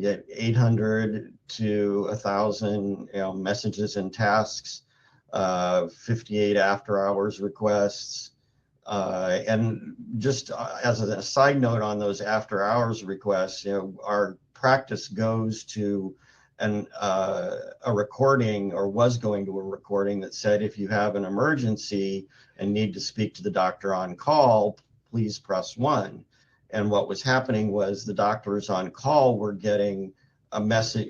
we get 800 to 1,000 messages and tasks, 58 after hours requests. And just as a side note on those after hours requests, our practice goes to a recording, or was going to a recording, that said, if you have an emergency and need to speak to the doctor on call, please press 1. And what was happening was the doctors on call were getting messages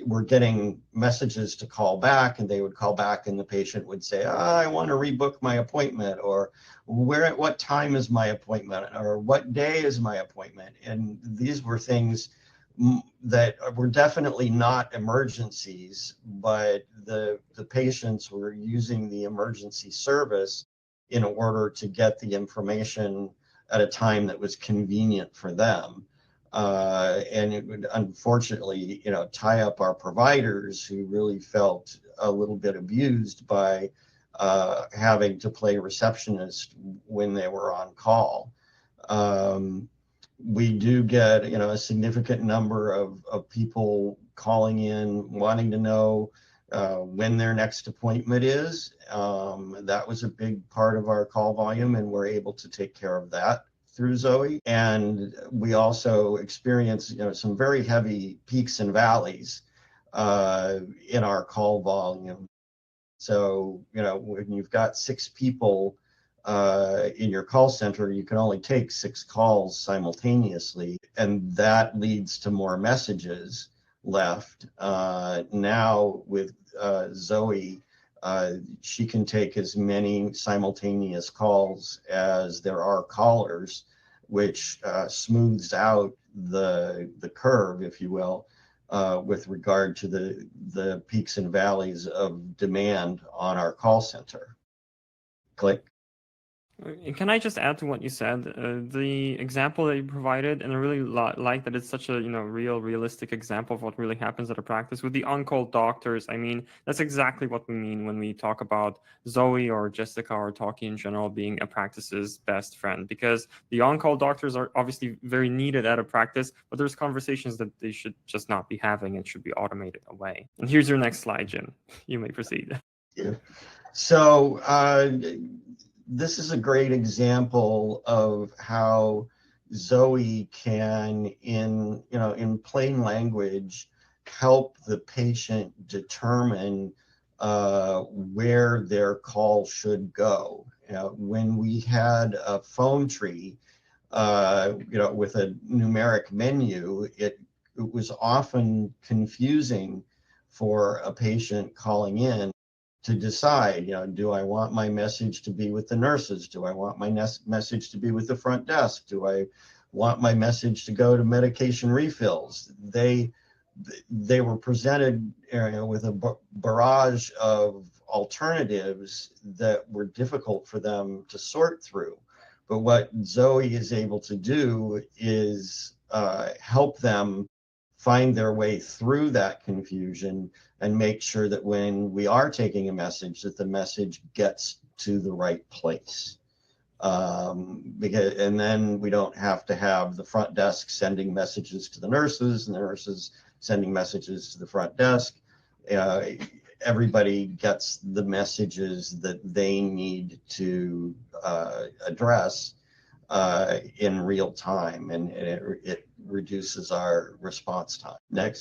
to call back, and they would call back and the patient would say, I want to rebook my appointment, or at what time is my appointment, or what day is my appointment. And these were things that were definitely not emergencies, but the patients were using the emergency service in order to get the information at a time that was convenient for them. And it would unfortunately, tie up our providers, who really felt a little bit abused by having to play receptionist when they were on call. We do get, a significant number of people calling in wanting to know when their next appointment is. That was a big part of our call volume, and we're able to take care of that through Zoe. And we also experience, some very heavy peaks and valleys in our call volume. So, when you've got 6 people in your call center, you can only take 6 calls simultaneously, and that leads to more messages left. Now with Zoe, she can take as many simultaneous calls as there are callers, which smooths out the curve, if you will, with regard to the peaks and valleys of demand on our call center. Click. Can I just add to what you said? The example that you provided, and I really like that it's such a realistic example of what really happens at a practice with the on-call doctors. I mean, that's exactly what we mean when we talk about Zoe or Jessica or Talkie in general being a practice's best friend, because the on-call doctors are obviously very needed at a practice, but there's conversations that they should just not be having and should be automated away. And here's your next slide, Jim. You may proceed. Yeah. So this is a great example of how Zoe can, in plain language, help the patient determine where their call should go. When we had a phone tree, with a numeric menu, it was often confusing for a patient calling in to decide, do I want my message to be with the nurses? Do I want my message to be with the front desk? Do I want my message to go to medication refills? They were presented with a barrage of alternatives that were difficult for them to sort through. But what Zoe is able to do is help them find their way through that confusion and make sure that when we are taking a message, that the message gets to the right place. And then we don't have to have the front desk sending messages to the nurses and the nurses sending messages to the front desk. Everybody gets the messages that they need to address in real time, and it reduces our response time. Next.